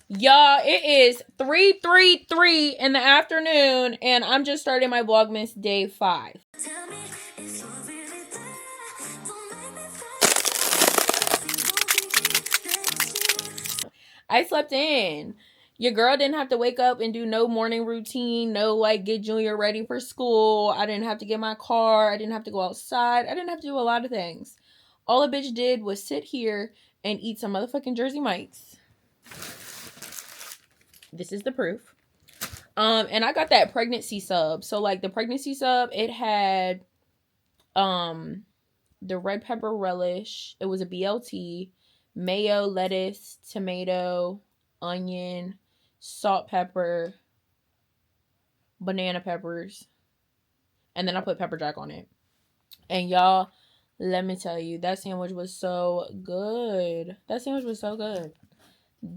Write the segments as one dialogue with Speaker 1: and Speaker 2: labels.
Speaker 1: Y'all, it is 3:33 in the afternoon, and I'm just starting my Vlogmas day 5. I slept in. Your girl didn't have to wake up and do no morning routine, no like get Junior ready for school. I didn't have to get my car. I didn't have to go outside. I didn't have to do a lot of things. All a bitch did was sit here and eat some motherfucking Jersey Mike's. This is the proof. And I got that pregnancy sub. So like the pregnancy sub, it had the red pepper relish. It was a BLT, mayo, lettuce, tomato, onion, salt, pepper, banana peppers, and then I put pepper jack on it. And y'all, let me tell you, that sandwich was so good. That sandwich was so good.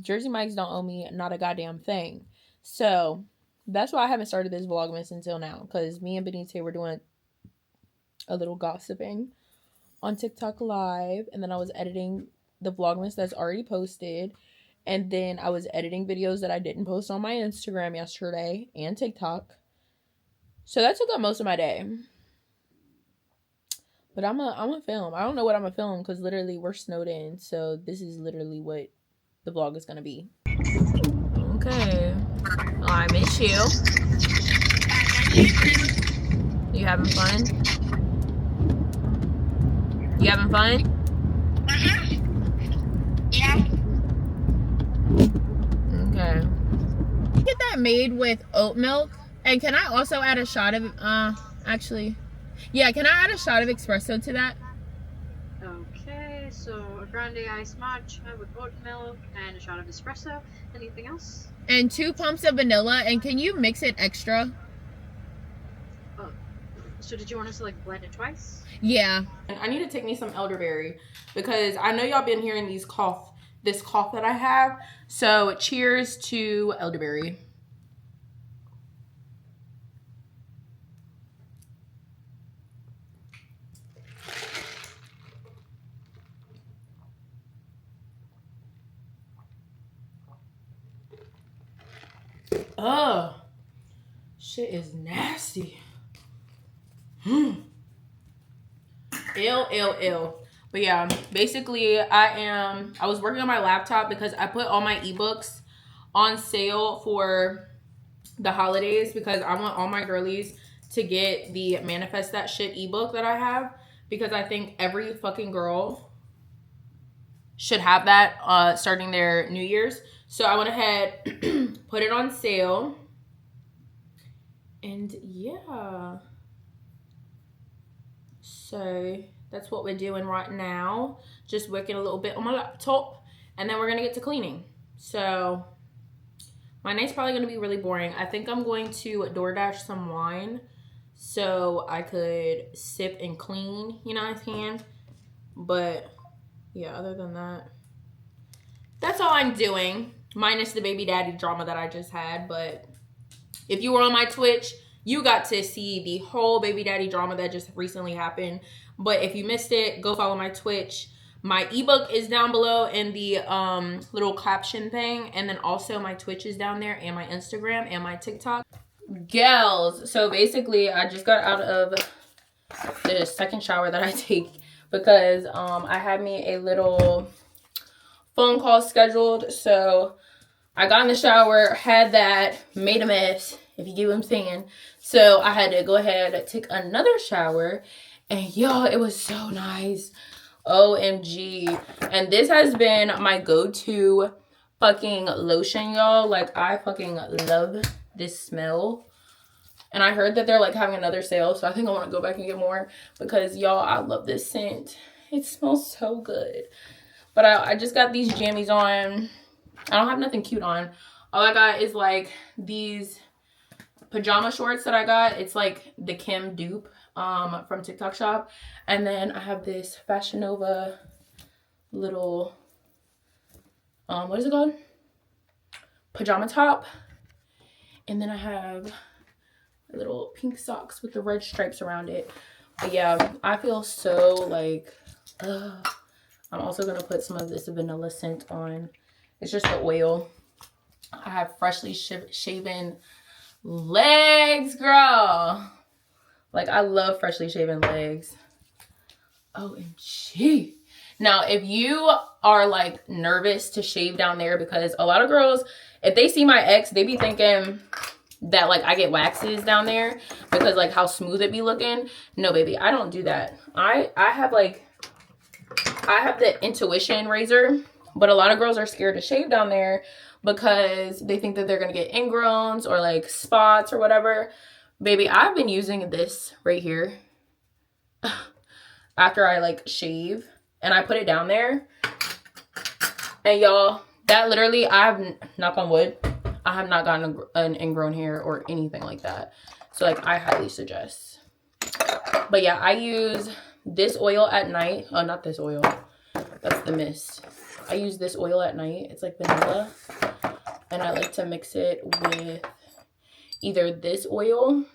Speaker 1: Jersey Mike's don't owe me not a goddamn thing. So that's why I haven't started this Vlogmas until now, because me and Benita were doing a little gossiping on TikTok live, and then I was editing the Vlogmas that's already posted, and then I was editing videos that I didn't post on my Instagram yesterday and TikTok. So that took up most of my day. But I'm a film. I don't know what I'm gonna film because literally we're snowed in. So this is literally what the vlog is gonna be. Okay. Well, I miss you. You having fun? You having fun? Yeah. Okay. Get that made with oat milk. And can I also add a shot of actually, yeah, can I add a shot of espresso to that?
Speaker 2: Okay, so a grande iced matcha with oat milk and a shot of espresso. Anything else?
Speaker 1: And 2 pumps of vanilla. And can you mix it extra?
Speaker 2: Oh, so did you want us to like blend it twice?
Speaker 1: Yeah. I need to take me some elderberry because I know y'all been hearing this cough that I have. So cheers to elderberry. Ugh. Shit is nasty. Ill. But yeah, basically I was working on my laptop because I put all my ebooks on sale for the holidays because I want all my girlies to get the Manifest That Shit ebook that I have, because I think every fucking girl should have that starting their New Year's. So I went ahead, put it on sale, and yeah. So that's what we're doing right now. Just working a little bit on my laptop, and then we're gonna get to cleaning. So my night's probably gonna be really boring. I think I'm going to DoorDash some wine so I could sip and clean, you know what I'm saying? But yeah, other than that, that's all I'm doing, minus the Babydaddy drama that I just had. But if you were on my Twitch, you got to see the whole Babydaddy drama that just recently happened. But if you missed it, go follow my Twitch. My ebook is down below in the little caption thing. And then also my Twitch is down there, and my Instagram and my TikTok. Gals, so basically I just got out of the second shower that I take because I had me a little phone call scheduled. So I got in the shower, had that, made a mess, if you get what I'm saying. So I had to go ahead and take another shower. And y'all, it was so nice. OMG. And this has been my go-to fucking lotion, y'all. Like, I fucking love this smell. And I heard that they're like having another sale, so I think I want to go back and get more because y'all, I love this scent. It smells so good. But I just got these jammies on. I don't have nothing cute on. All I got is like these pajama shorts that I got. It's like the Kim dupe from TikTok shop. And then I have this Fashion Nova little what is it called? Pajama top. And then I have little pink socks with the red stripes around it. But yeah, I feel so like I'm also gonna put some of this vanilla scent on. It's just the oil. I have freshly shaven legs, girl. Like, I love freshly shaven legs. OMG. Now, if you are like nervous to shave down there, because a lot of girls, if they see my ex, they be thinking that like I get waxes down there because like how smooth it be looking. No, baby, I don't do that. I have the intuition razor, but a lot of girls are scared to shave down there because they think that they're gonna get ingrowns or like spots or whatever. Baby, I've been using this right here after I like shave, and I put it down there, and y'all, that literally, I've, knock on wood, I have not gotten an ingrown hair or anything like that. So like, I highly suggest. But yeah, I use this oil at night. Oh, not this oil, that's the mist. I use this oil at night. It's like vanilla, and I like to mix it with either this oil,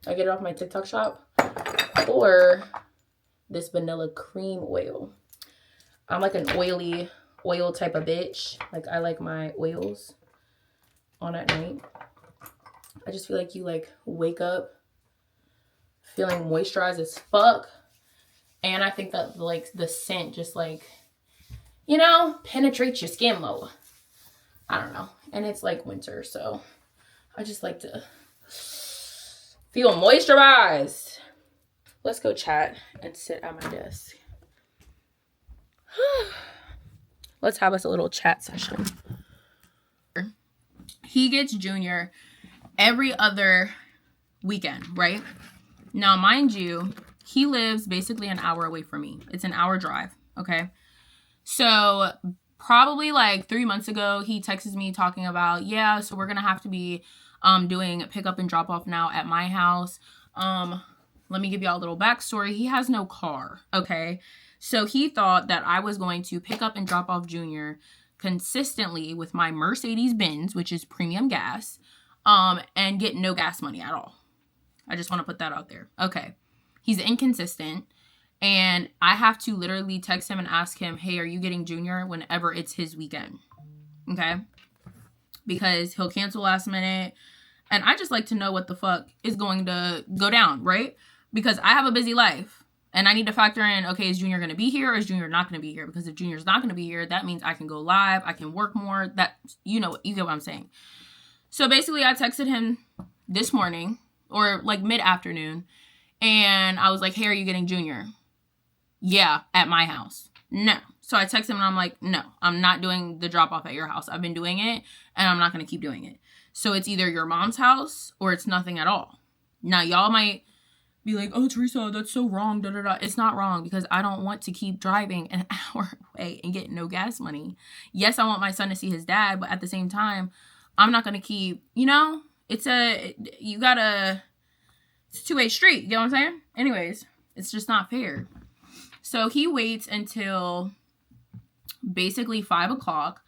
Speaker 1: I get it off my TikTok shop, or this vanilla cream oil. I'm like an oily oil type of bitch. Like, I like my oils on at night. I just feel like you like wake up feeling moisturized as fuck. And I think that like the scent just like, you know, penetrates your skin more. I don't know. And it's like winter, so I just like to feel moisturized. Let's go chat and sit at my desk. Let's have us a little chat session. He gets Junior every other weekend, right? Now, mind you, he lives basically an hour away from me. It's an hour drive, okay? So probably like 3 months ago, he texts me talking about, yeah, so we're gonna have to be doing pickup and drop off now at my house. Let me give y'all a little backstory. He has no car, okay? So he thought that I was going to pick up and drop off Junior consistently with my Mercedes-Benz, which is premium gas, and get no gas money at all. I just want to put that out there. Okay. He's inconsistent, and I have to literally text him and ask him, hey, are you getting Junior whenever it's his weekend? Okay? Because he'll cancel last minute, and I just like to know what the fuck is going to go down, right? Because I have a busy life, and I need to factor in, okay, is Junior going to be here or is Junior not going to be here? Because if Junior's not going to be here, that means I can go live, I can work more. That, you know, you get what I'm saying. So basically, I texted him this morning, or like mid-afternoon, and I was like, hey, are you getting Junior? Yeah, at my house. No. So I texted him and I'm like, no, I'm not doing the drop off at your house. I've been doing it and I'm not going to keep doing it. So it's either your mom's house or it's nothing at all. Now, y'all might be like, oh, Teresa, that's so wrong. Da, da, da. It's not wrong because I don't want to keep driving an hour away and get no gas money. Yes, I want my son to see his dad, but at the same time, I'm not going to keep, you know, it's a two-way street. You know what I'm saying? Anyways, it's just not fair. So he waits until basically 5 o'clock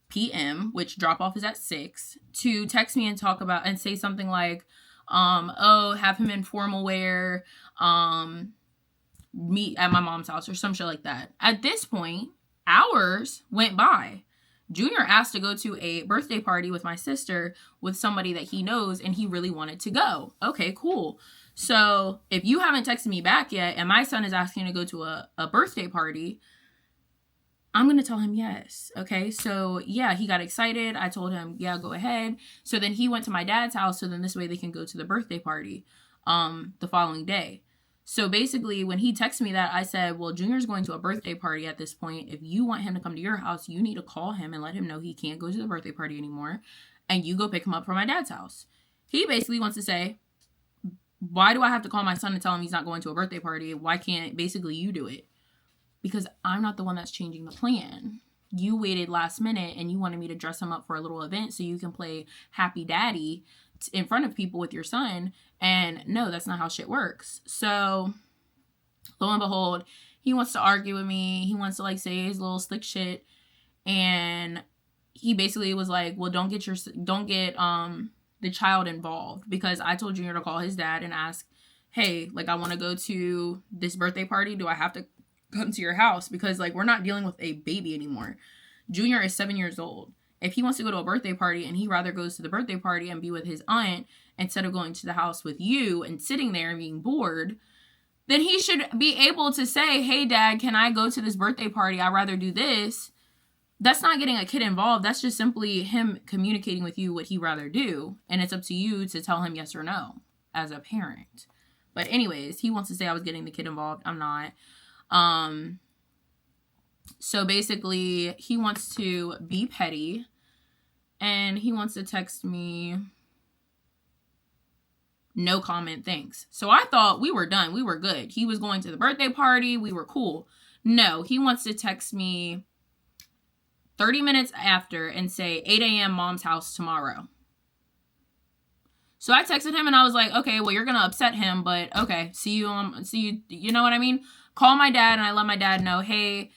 Speaker 1: p.m., which drop off is at 6, to text me and talk about and say something like, oh, have him in formal wear, meet at my mom's house or some shit like that. At this point, hours went by. Junior asked to go to a birthday party with my sister with somebody that he knows, and he really wanted to go. Okay, cool. So if you haven't texted me back yet and my son is asking to go to a birthday party, I'm going to tell him yes. Okay. So yeah, he got excited. I told him, yeah, go ahead. So then he went to my dad's house. So then this way they can go to the birthday party, the following day. So basically when he texted me that, I said, well, Junior's going to a birthday party at this point. If you want him to come to your house, you need to call him and let him know he can't go to the birthday party anymore. And you go pick him up from my dad's house. He basically wants to say, why do I have to call my son and tell him he's not going to a birthday party? Why can't basically you do it? Because I'm not the one that's changing the plan. You waited last minute and you wanted me to dress him up for a little event so you can play happy daddy in front of people with your son. And no, that's not how shit works. So lo and behold, he wants to argue with me. He wants to like say his little slick shit. And he basically was like, well, don't get the child involved, because I told Junior to call his dad and ask, hey, like I want to go to this birthday party. Do I have to come to your house? Because like we're not dealing with a baby anymore. Junior is 7 years old. If he wants to go to a birthday party and he rather goes to the birthday party and be with his aunt instead of going to the house with you and sitting there and being bored, then he should be able to say, hey, Dad, can I go to this birthday party? I'd rather do this. That's not getting a kid involved. That's just simply him communicating with you what he'd rather do. And it's up to you to tell him yes or no as a parent. But anyways, he wants to say I was getting the kid involved. I'm not. So basically, he wants to be petty. And he wants to text me, no comment, thanks. So I thought we were done. We were good. He was going to the birthday party. We were cool. No, he wants to text me 30 minutes after and say 8 a.m. mom's house tomorrow. So I texted him and I was like, okay, well, you're going to upset him, but okay, see you, you know what I mean? Call my dad and I let my dad know, hey,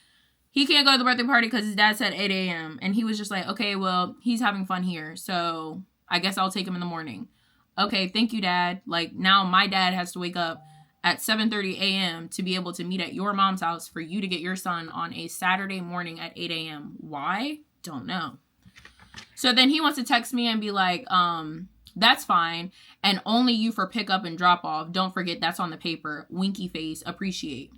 Speaker 1: he can't go to the birthday party because his dad said 8 a.m. And he was just like, okay, well, he's having fun here. So I guess I'll take him in the morning. Okay, thank you, Dad. Like, now my dad has to wake up at 7:30 a.m. to be able to meet at your mom's house for you to get your son on a Saturday morning at 8 a.m. Why? Don't know. So then he wants to text me and be like, that's fine. And only you for pickup and drop off. Don't forget that's on the paper. Winky face. Appreciate.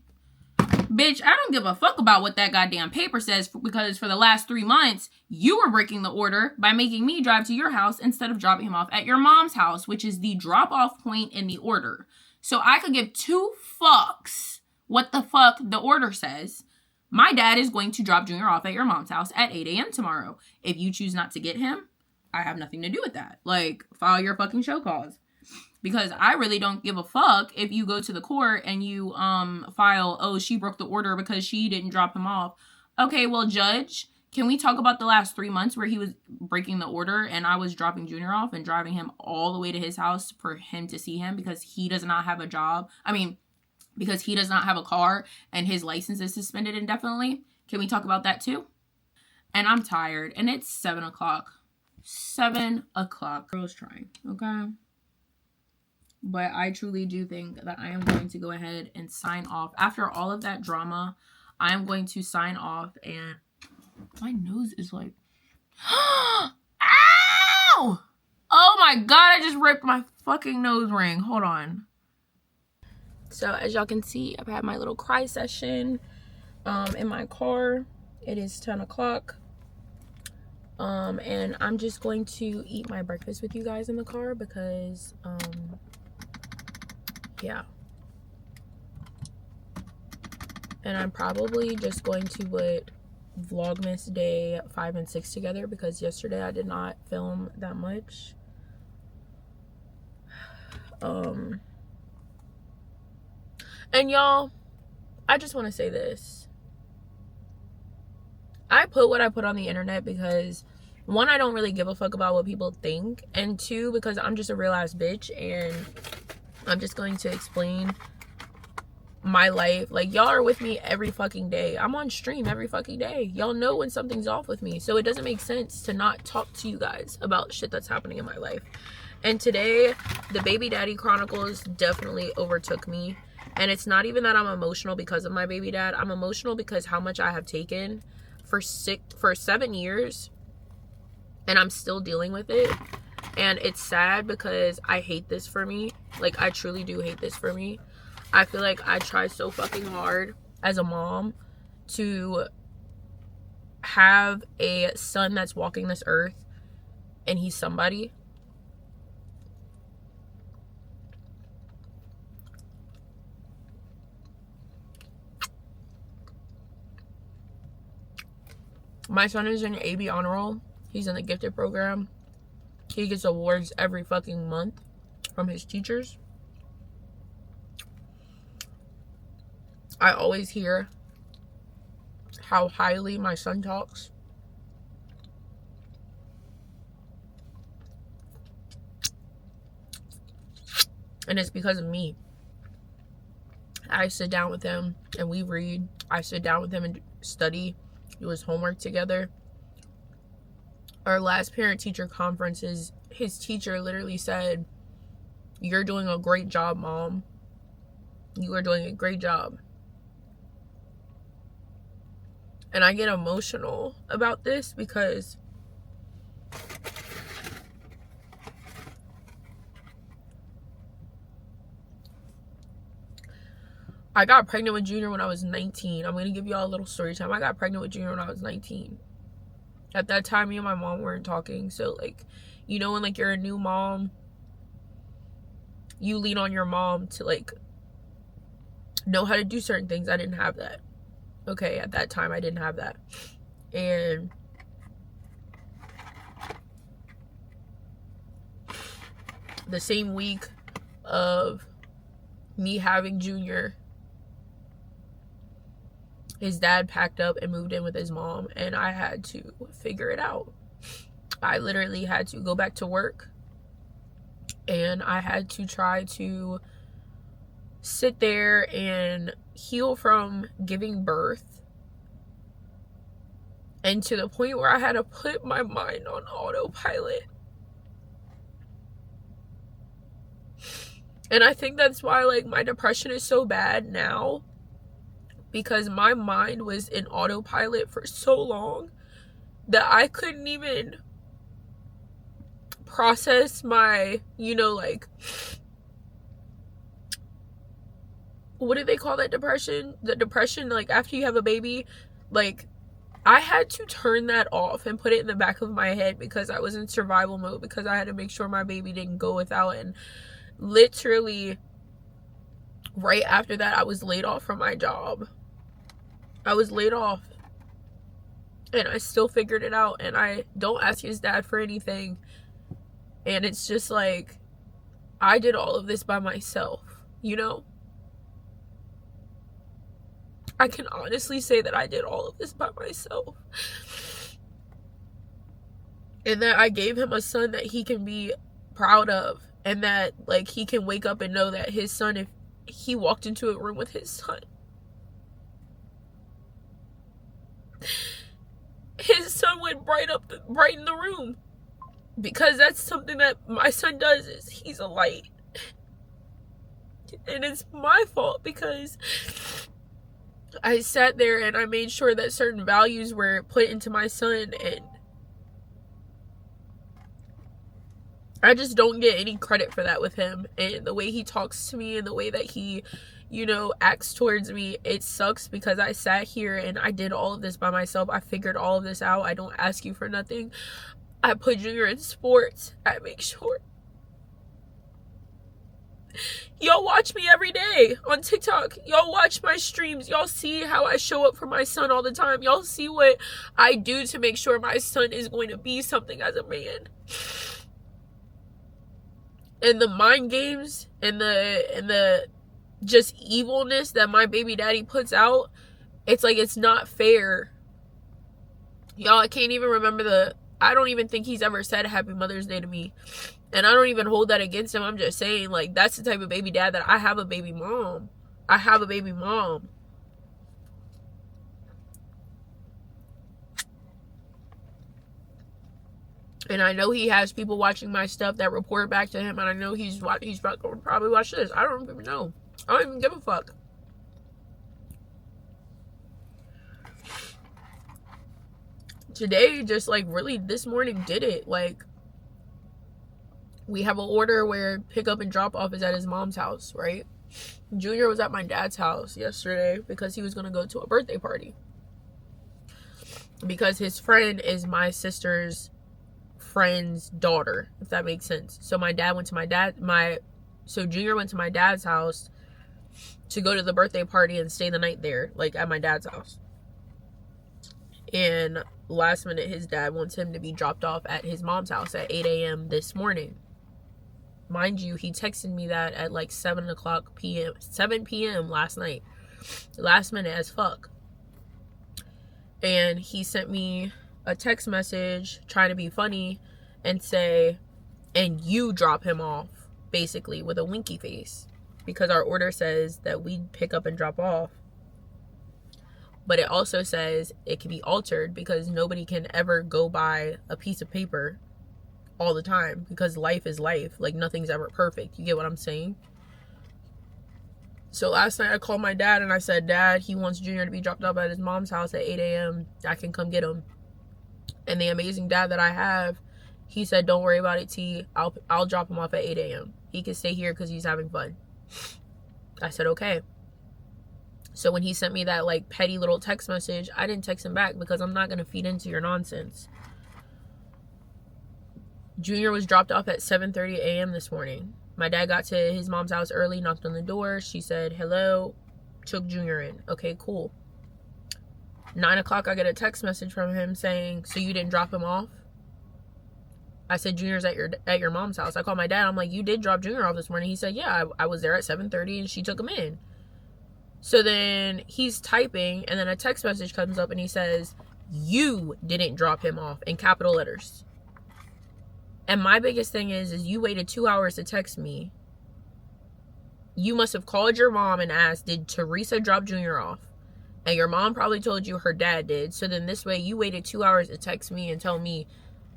Speaker 1: Bitch, I don't give a fuck about what that goddamn paper says because for the last 3 months, you were breaking the order by making me drive to your house instead of dropping him off at your mom's house, which is the drop-off point in the order. So I could give 2 fucks what the fuck the order says. My dad is going to drop Junior off at your mom's house at 8 a.m. tomorrow. If you choose not to get him, I have nothing to do with that. Like, file your fucking show cause. Because I really don't give a fuck if you go to the court and you file, oh, she broke the order because she didn't drop him off. Okay, well, Judge, can we talk about the last 3 months where he was breaking the order and I was dropping Junior off and driving him all the way to his house for him to see him because he does not have a job? I mean, because he does not have a car and his license is suspended indefinitely. Can we talk about that too? And I'm tired and it's 7 o'clock. 7 o'clock. Girl's trying, okay? But I truly do think that I am going to go ahead and sign off. After all of that drama, I am going to sign off and my nose is like, ow! Oh my God, I just ripped my fucking nose ring. Hold on. So as y'all can see, I've had my little cry session in my car. It is 10 o'clock. And I'm just going to eat my breakfast with you guys in the car because, yeah. And I'm probably just going to put Vlogmas day 5 and 6 together because yesterday I did not film that much. And y'all, I just want to say this. I put what I put on the internet because 1, I don't really give a fuck about what people think, and 2, because I'm just a real ass bitch and I'm just going to explain my life. Like, y'all are with me every fucking day. I'm on stream every fucking day. Y'all know when something's off with me. So it doesn't make sense to not talk to you guys about shit that's happening in my life. And today, the Babydaddy Chronicles definitely overtook me. And it's not even that I'm emotional because of my baby dad. I'm emotional because how much I have taken for 7 years. And I'm still dealing with it. And it's sad because I hate this for me. Like, I truly do hate this for me. I feel like I try so fucking hard as a mom to have a son that's walking this earth and he's somebody. My son is in AB honor roll. He's in the gifted program. He gets awards every fucking month from his teachers. I always hear how highly my son talks. And it's because of me. I sit down with him and we read. I sit down with him and study. Do his homework together. Our last parent-teacher conferences, his teacher literally said, "You're doing a great job, Mom. You are doing a great job." And I get emotional about this because I got pregnant with Junior when I was 19. I'm going to give y'all a little story time. I got pregnant with Junior when I was 19. At that time, me and my mom weren't talking. So, like, you know when, like, you're a new mom, you lean on your mom to, like, know how to do certain things. I didn't have that. Okay, at that time, I didn't have that. And the same week of me having Junior, his dad packed up and moved in with his mom, and I had to figure it out. I literally had to go back to work, and I had to try to sit there and heal from giving birth, and to the point where I had to put my mind on autopilot. And I think that's why, like, my depression is so bad now, because my mind was in autopilot for so long that I couldn't even process my, you know, like, what do they call that depression? The depression, like, after you have a baby, like, I had to turn that off and put it in the back of my head because I was in survival mode, because I had to make sure my baby didn't go without. And literally right after that, I was laid off from my job. I was laid off, and I still figured it out, and I don't ask his dad for anything. And it's just like, I did all of this by myself, you know? I can honestly say that I did all of this by myself. And that I gave him a son that he can be proud of. And that, like, he can wake up and know that his son, if he walked into a room with his son, his son would brighten the room. Because that's something that my son does, is he's a light. And it's my fault because I sat there and I made sure that certain values were put into my son, and I just don't get any credit for that with him. And the way he talks to me and the way that he, you know, acts towards me, it sucks because I sat here and I did all of this by myself. I figured all of this out. I don't ask you for nothing. I put Junior in sports. I make sure. Y'all watch me every day on TikTok. Y'all watch my streams. Y'all see how I show up for my son all the time. Y'all see what I do to make sure my son is going to be something as a man. And the mind games and the just evilness that my baby daddy puts out, it's like, it's not fair. Y'all, I can't even remember I don't even think he's ever said Happy Mother's Day to me. And I don't even hold that against him. I'm just saying, like, that's the type of baby dad that I have a baby mom. I have a baby mom. And I know he has people watching my stuff that report back to him. And I know he's probably watch this. I don't even know. I don't even give a fuck. Today, just, like, really this morning did it. Like, we have an order where pick up and drop off is at his mom's house, right? Junior was at my dad's house yesterday because he was going to go to a birthday party. Because his friend is my sister's friend's daughter, if that makes sense. So my dad went to so Junior went to my dad's house to go to the birthday party and stay the night there, like, at my dad's house. And last minute, his dad wants him to be dropped off at his mom's house at 8 a.m. this morning. Mind you, he texted me that at like 7 p.m. last night. Last minute as fuck. And he sent me a text message trying to be funny and say, and you drop him off, basically, with a winky face. Because our order says that we pick up and drop off. But it also says it can be altered because nobody can ever go by a piece of paper all the time, because life is life. Like, nothing's ever perfect. You get what I'm saying? So last night I called my dad and I said, Dad, he wants Junior to be dropped off at his mom's house at 8 a.m. I can come get him. And the amazing dad that I have, he said, don't worry about it, T. I'll drop him off at 8 a.m. He can stay here because he's having fun. I said, okay. So when he sent me that like petty little text message, I didn't text him back because I'm not going to feed into your nonsense. Junior was dropped off at 7:30 a.m. this morning. My dad got to his mom's house early, knocked on the door. She said, hello, took Junior in. Okay, cool. 9 o'clock, I get a text message from him saying, so you didn't drop him off? I said, Junior's at your mom's house. I called my dad. I'm like, you did drop Junior off this morning? He said, yeah, I was there at 7:30 and she took him in. So then he's typing and then a text message comes up and he says, you didn't drop him off, in capital letters. And my biggest thing is you waited 2 hours to text me. You must have called your mom and asked, did Teresa drop Junior off? And your mom probably told you her dad did. So then this way you waited 2 hours to text me and tell me,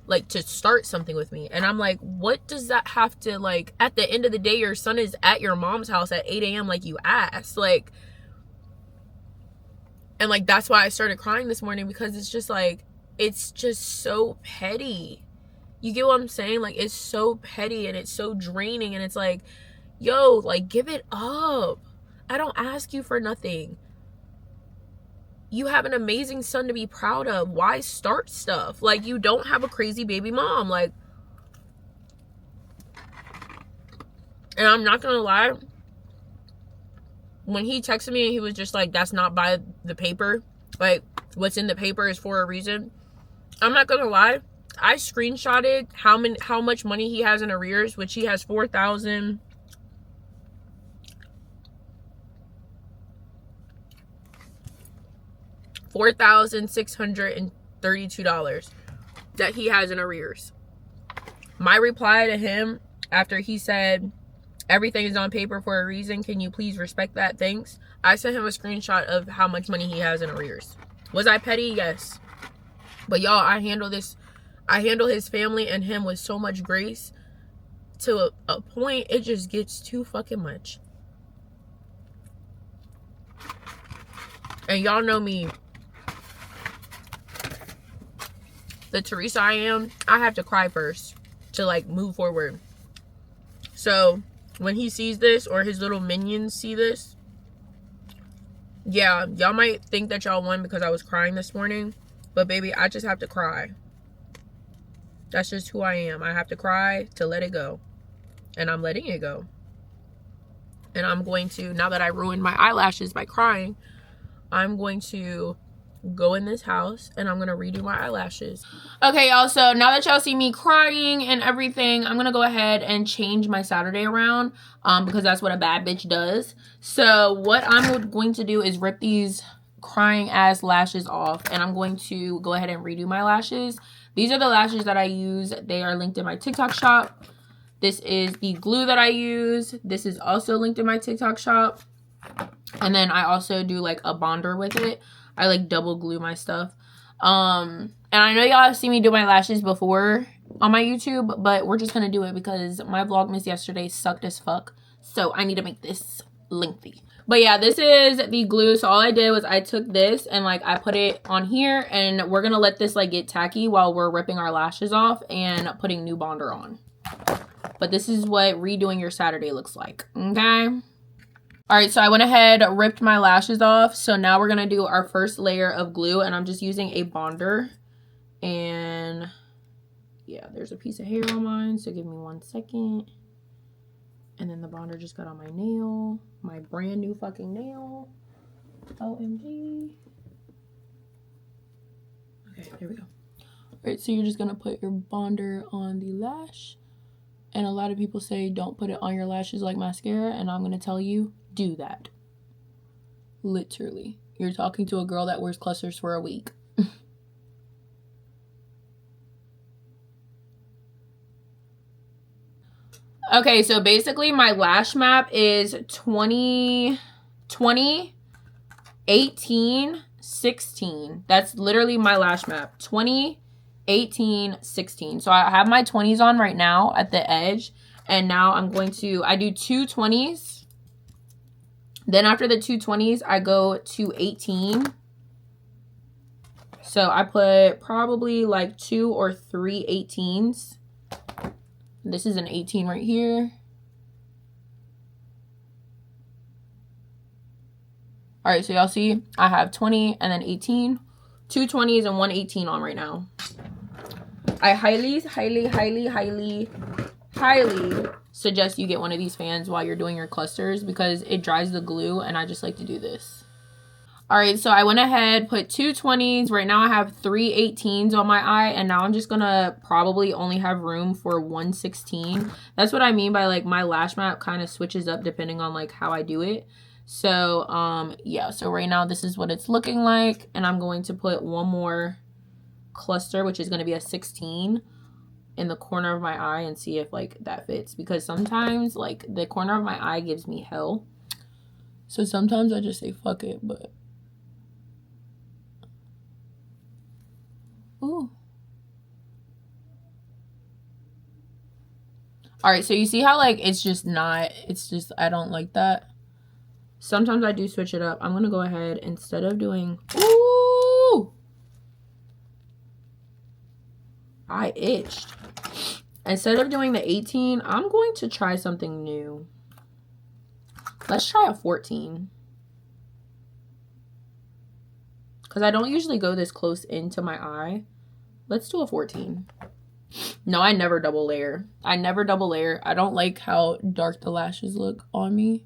Speaker 1: like, to start something with me. And I'm like, what does that have to, like, at the end of the day, your son is at your mom's house at 8 a.m. like you asked. Like, and like, that's why I started crying this morning, because it's just like, it's just so petty. You get what I'm saying? Like, it's so petty and it's so draining. And it's like, yo, like, give it up. I don't ask you for nothing. You have an amazing son to be proud of. Why start stuff? Like, you don't have a crazy baby mom. Like, and I'm not gonna lie, when he texted me and he was just like, that's not by the paper, like, what's in the paper is for a reason. I'm not gonna lie, I screenshotted how much money he has in arrears, which he has $4,632 that he has in arrears. My reply to him after he said, everything is on paper for a reason, can you please respect that, thanks, I sent him a screenshot of how much money he has in arrears. Was I petty? Yes. But y'all, I handle his family and him with so much grace, to a point it just gets too fucking much. And y'all know me, the Teresa I am, I have to cry first to like move forward. So when he sees this, or his little minions see this, yeah, y'all might think that y'all won because I was crying this morning, but baby, I just have to cry. That's just who I am. I have to cry to let it go, and I'm letting it go. And I'm going to, now that I ruined my eyelashes by crying, I'm going to go in this house and I'm gonna redo my eyelashes. Okay, y'all, so now that y'all see me crying and everything, I'm gonna go ahead and change my Saturday around, because that's what a bad bitch does. So what I'm going to do is rip these crying ass lashes off, and I'm going to go ahead and redo my lashes. These are the lashes that I use. They are linked in my TikTok shop. This is the glue that I use. This is also linked in my TikTok shop. And then I also do like a bonder with it. I like double glue my stuff. And I know y'all have seen me do my lashes before on my YouTube, but we're just gonna do it because my Vlogmas yesterday sucked as fuck. So I need to make this lengthy. But yeah, this is the glue. So all I did was I took this and like I put it on here, and we're gonna let this like get tacky while we're ripping our lashes off and putting new bonder on. But this is what redoing your Saturday looks like, okay? All right, so I went ahead, ripped my lashes off. So now we're gonna do our first layer of glue, and I'm just using a bonder. And yeah, there's a piece of hair on mine, so give me 1 second. And then the bonder just got on my nail, my brand new fucking nail. OMG. Okay, here we go. All right, so you're just gonna put your bonder on the lash. And a lot of people say don't put it on your lashes like mascara, and I'm gonna tell you, do that. Literally. You're talking to a girl that wears clusters for a week. Okay, so basically my lash map is 20, 18, 16. That's literally my lash map. 20, 18, 16. So I have my 20s on right now at the edge. And now I'm going to, I do 2 20s. Then after the 2 20s, I go to 18. So I put probably like 2 or 3 18s. This is an 18 right here. All right, so y'all see I have 20 and then 18. 2 20s and 1 18 on right now. I highly suggest you get one of these fans while you're doing your clusters because it dries the glue, and I just like to do this. All right, so I went ahead, put 2 20s. Right now I have 3 18s on my eye, and now I'm just gonna probably only have room for 1 16. That's what I mean by like my lash map kind of switches up depending on like how I do it. So yeah, so right now this is what it's looking like, and I'm going to put one more cluster, which is going to be a 16 in the corner of my eye, and see if like that fits, because sometimes like the corner of my eye gives me hell, so sometimes I just say fuck it. But ooh, all right, so you see how like it's just I don't like that. Sometimes I do switch it up. I'm gonna go ahead, instead of doing, ooh, I itched. Instead of doing the 18, I'm going to try something new. Let's try a 14. Because I don't usually go this close into my eye. Let's do a 14. No, I never double layer. I never double layer. I don't like how dark the lashes look on me.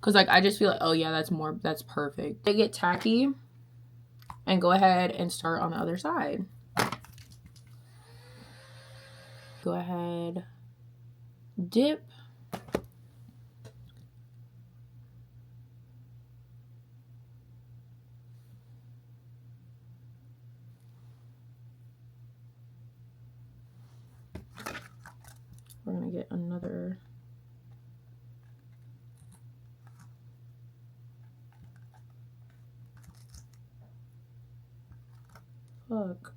Speaker 1: Because like I just feel like, oh yeah, that's perfect. They get tacky. And go ahead and start on the other side. Go ahead, dip. We're gonna get another. Fuck.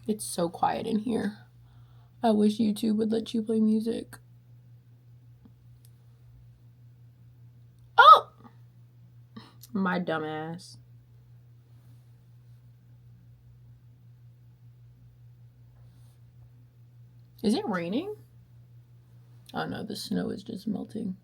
Speaker 1: It's so quiet in here. I wish YouTube would let you play music. Oh! My dumbass. Is it raining? Oh no, the snow is just melting.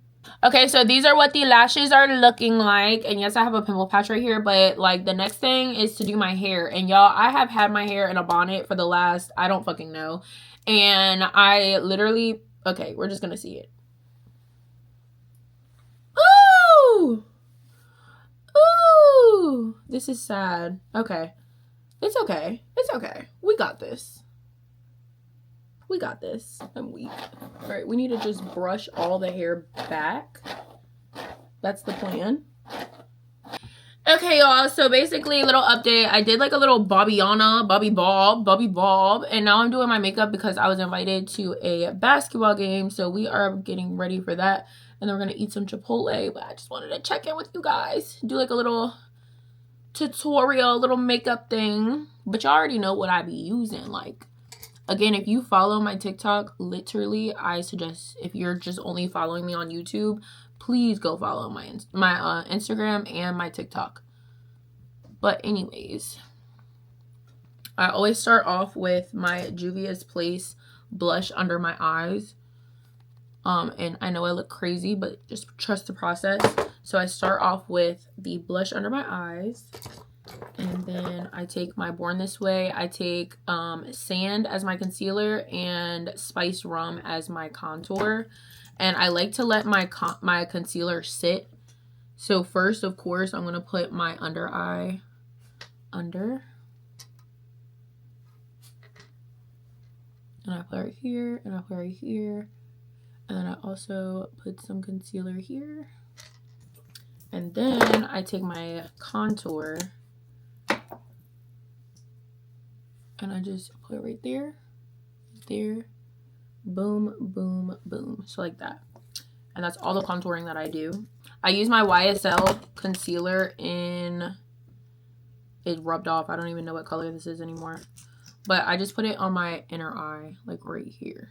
Speaker 1: Okay, so these are what the lashes are looking like. And yes, I have a pimple patch right here, but like the next thing is to do my hair. And y'all, I have had my hair in a bonnet for the last, I don't fucking know. And I literally, okay, we're just gonna see it. Ooh! Ooh! This is sad. Okay. It's okay. It's okay. We got this. We got this. I'm weak. All right, we need to just brush all the hair back. That's the plan. Okay, y'all. So basically, a little update. I did like a little Bobby Bob, and now I'm doing my makeup because I was invited to a basketball game. So we are getting ready for that, and then we're gonna eat some Chipotle. But I just wanted to check in with you guys, do like a little tutorial, little makeup thing. But y'all already know what I be using, like. Again, if you follow my TikTok, literally, I suggest, if you're just only following me on YouTube, please go follow my Instagram and my TikTok. But anyways, I always start off with my Juvia's Place blush under my eyes. And I know I look crazy, but just trust the process. So I start off with the blush under my eyes. And then I take my Born This Way. I take Sand as my concealer and Spiced Rum as my contour. And I like to let my concealer sit. So first, of course, I'm going to put my under eye under. And I put right here, and I put right here. And then I also put some concealer here. And then I take my contour. And I just put it right there, boom, boom, boom. So like that. And that's all the contouring that I do. I use my YSL concealer in, it rubbed off. I don't even know what color this is anymore. But I just put it on my inner eye, like right here.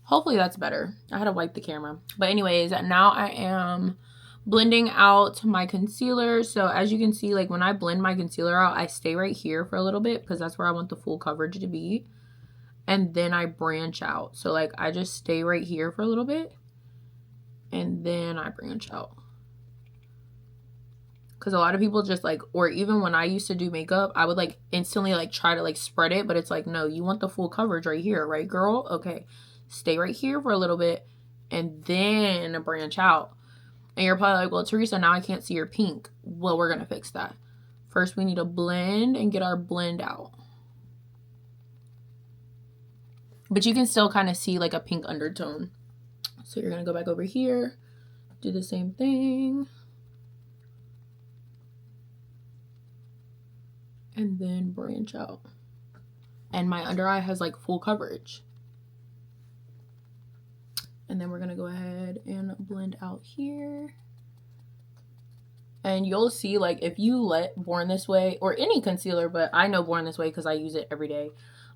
Speaker 1: Hopefully that's better. I had to wipe the camera. But anyways, now I am blending out my concealer. So as you can see, like when I blend my concealer out, I stay right here for a little bit because that's where I want the full coverage to be. And then I branch out. So like I just stay right here for a little bit and then I branch out. Because a lot of people just like, or even when I used to do makeup, I would like instantly like try to like spread it, but it's like, no, you want the full coverage right here, right, girl? Okay, stay right here for a little bit and then branch out. And you're probably like, well, Teresa, now I can't see your pink. Well, we're gonna fix that. First, we need to blend and get our blend out. But you can still kind of see like a pink undertone. So you're gonna go back over here, do the same thing. And then branch out. And my under eye has like full coverage. And then we're gonna go ahead and blend out here. And you'll see, like, if you let Born This Way, or any concealer, but I know Born This Way because I use it every day.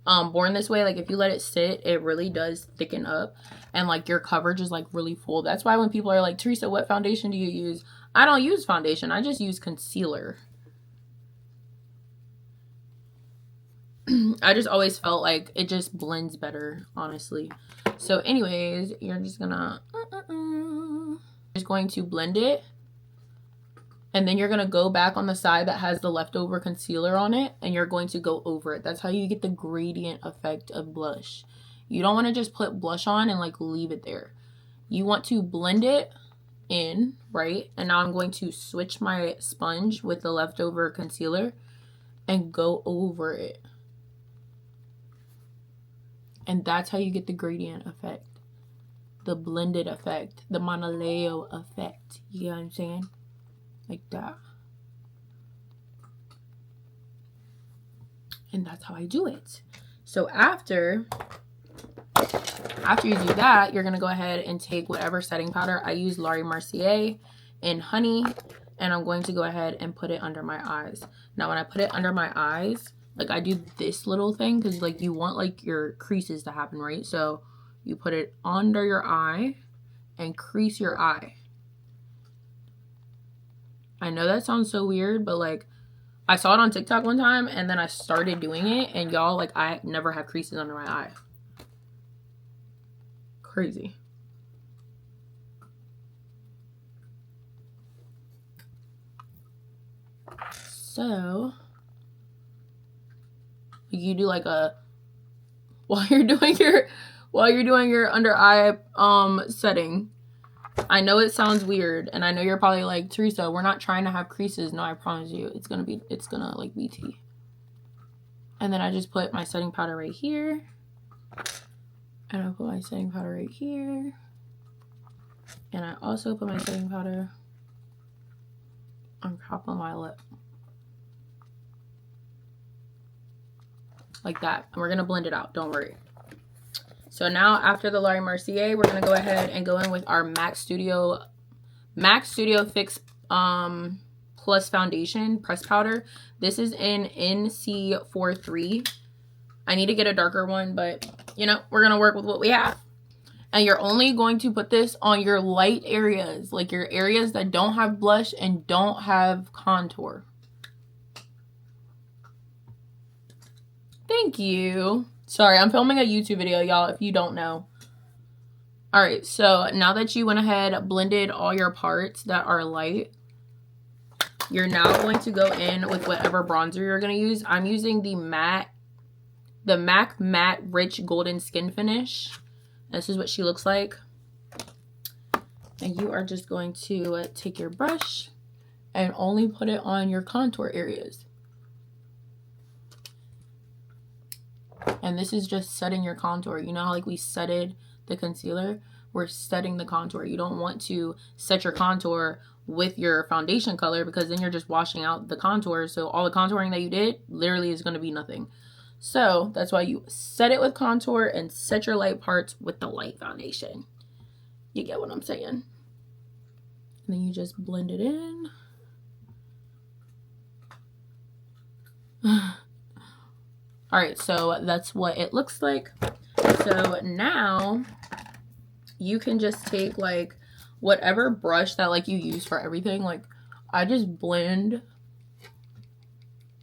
Speaker 1: Born This Way, like, if you let it sit, it really does thicken up. And, like, your coverage is, like, really full. That's why when people are like, Teresa, what foundation do you use? I don't use foundation. I just use concealer. I just always felt like it just blends better, honestly. So, anyways, you're just gonna... just going to blend it. And then you're going to go back on the side that has the leftover concealer on it. And you're going to go over it. That's how you get the gradient effect of blush. You don't want to just put blush on and like leave it there. You want to blend it in, right? And now I'm going to switch my sponge with the leftover concealer and go over it. And that's how you get the gradient effect. The blended effect. The monoleo effect. You know what I'm saying? Like that. And that's how I do it. So after you do that, you're going to go ahead and take whatever setting powder. I use Laura Mercier in Honey. And I'm going to go ahead and put it under my eyes. Now when I put it under my eyes, like I do this little thing. Because like you want like your creases to happen, right? So you put it under your eye and crease your eye. I know that sounds so weird, but like I saw it on TikTok one time and then I started doing it and y'all, like I never have creases under my eye. Crazy. So you do like a while you're doing your under eye setting. I know it sounds weird, and I know you're probably like, Teresa, we're not trying to have creases. No, I promise you, it's gonna like be tea. And then I just put my setting powder right here. And I put my setting powder right here. And I also put my setting powder on top of my lip. Like that. And we're gonna blend it out, don't worry. So now after the Laura Mercier, we're going to go ahead and go in with our MAC Studio Fix Plus Foundation Press Powder. This is in NC43. I need to get a darker one, but, you know, we're going to work with what we have. And you're only going to put this on your light areas, like your areas that don't have blush and don't have contour. Thank you. Sorry, I'm filming a YouTube video, y'all, if you don't know. Alright, so now that you went ahead, blended all your parts that are light, you're now going to go in with whatever bronzer you're going to use. I'm using the MAC Matte Rich Golden Skin Finish. This is what she looks like. And you are just going to take your brush and only put it on your contour areas. And this is just setting your contour. You know how like we setted the concealer? We're setting the contour. You don't want to set your contour with your foundation color because then you're just washing out the contour. So all the contouring that you did literally is going to be nothing. So that's why you set it with contour and set your light parts with the light foundation. You get what I'm saying? And then you just blend it in. Alright, so that's what it looks like. So now you can just take like whatever brush that like you use for everything. Like I just blend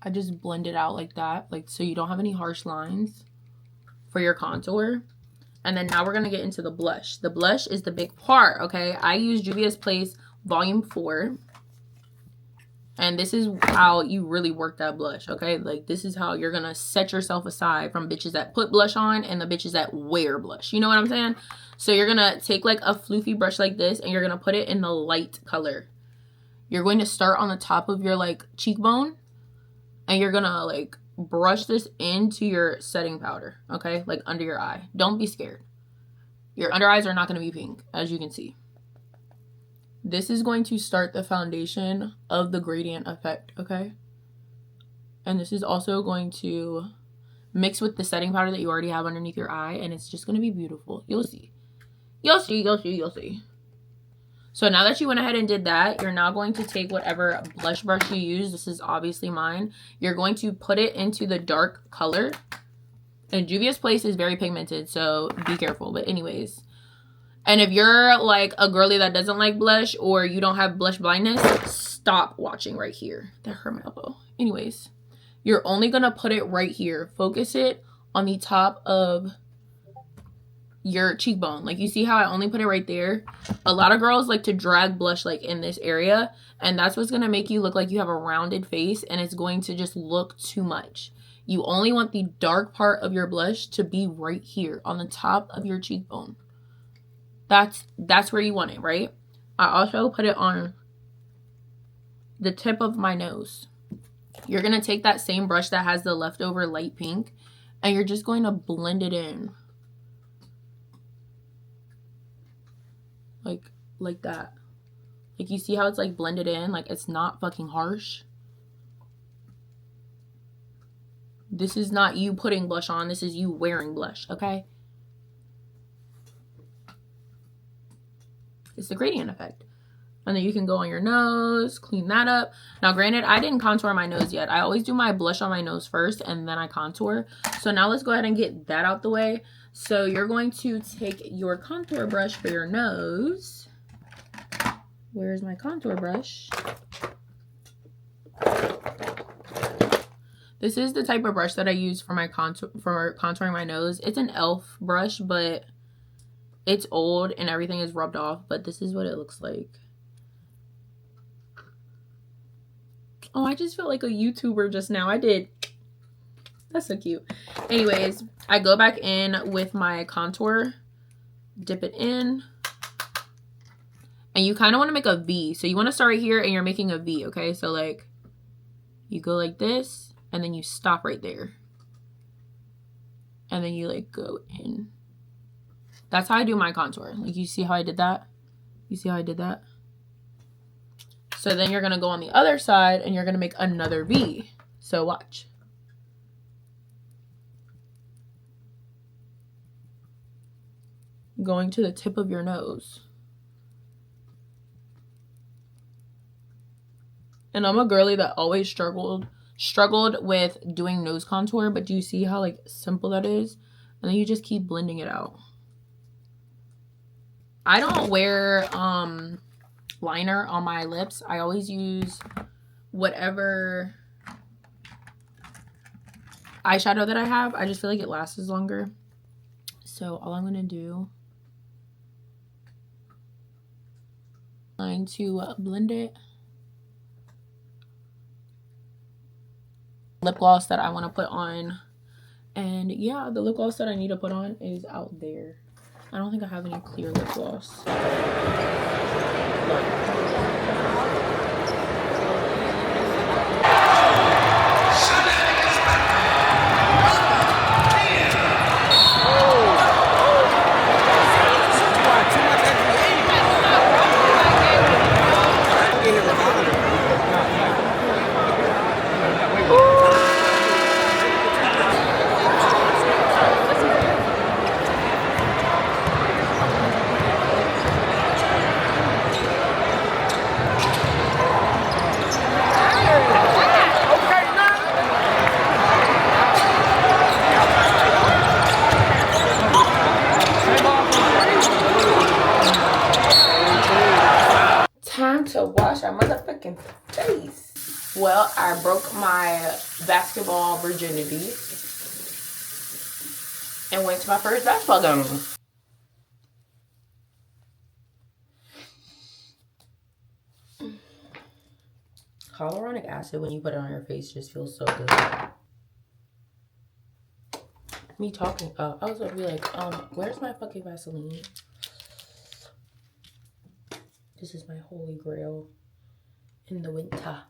Speaker 1: it out like that, like so you don't have any harsh lines for your contour. And then now we're gonna get into the blush. The blush is the big part, okay? I use Juvia's Place Volume 4. And this is how you really work that blush, okay? Like, this is how you're gonna set yourself aside from bitches that put blush on and the bitches that wear blush. You know what I'm saying? So you're gonna take like a floofy brush like this and you're gonna put it in the light color. You're going to start on the top of your like cheekbone and you're gonna like brush this into your setting powder, okay? Like under your eye. Don't be scared. Your under eyes are not gonna be pink, as you can see. This is going to start the foundation of the gradient effect, okay? And this is also going to mix with the setting powder that you already have underneath your eye, and it's just gonna be beautiful. You'll see. You'll see, you'll see, you'll see. So now that you went ahead and did that, you're now going to take whatever blush brush you use. This is obviously mine. You're going to put it into the dark color. And Juvia's Place is very pigmented, so be careful. But anyways. And if you're like a girly that doesn't like blush or you don't have blush blindness, stop watching right here. That hurt my elbow. Anyways, you're only going to put it right here. Focus it on the top of your cheekbone. Like you see how I only put it right there? A lot of girls like to drag blush like in this area, and that's what's going to make you look like you have a rounded face, and it's going to just look too much. You only want the dark part of your blush to be right here on the top of your cheekbone. That's where you want it, right? I also put it on the tip of my nose. You're going to take that same brush that has the leftover light pink, and you're just going to blend it in. Like that. Like you see how it's like blended in? Like it's not fucking harsh. This is not you putting blush on. This is you wearing blush, okay? It's the gradient effect. And then you can go on your nose, clean that up. Now, granted, I didn't contour my nose yet. I always do my blush on my nose first and then I contour. So now let's go ahead and get that out the way. So you're going to take your contour brush for your nose. Where's my contour brush? This is the type of brush that I use for my contouring my nose. It's an e.l.f. brush, but it's old and everything is rubbed off. But this is what it looks like. Oh, I just felt like a YouTuber just now. I did. That's so cute. Anyways, I go back in with my contour. Dip it in. And you kind of want to make a V. So you want to start right here and you're making a V, okay? So like, you go like this and then you stop right there. And then you like go in. That's how I do my contour. Like you see how I did that? You see how I did that? So then you're going to go on the other side and you're going to make another V. So watch. Going to the tip of your nose. And I'm a girly that always struggled with doing nose contour, but do you see how like simple that is? And then you just keep blending it out. I don't wear liner on my lips. I always use whatever eyeshadow that I have. I just feel like it lasts longer. So all I'm going to do is to blend it. Lip gloss that I want to put on. And yeah, the lip gloss that I need to put on is out there. I don't think I have any clear lip gloss. your motherfucking face. Well, I broke my basketball virginity and went to my first basketball game. Hyaluronic acid, when you put it on your face, just feels so good. Me talking. Oh, I was gonna be like, where's my fucking Vaseline? This is my holy grail in the winter.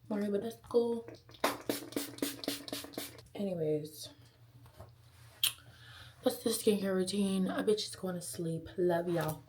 Speaker 1: Morning, but that's cool. Anyways, that's the skincare routine. I bitch is going to sleep. Love y'all.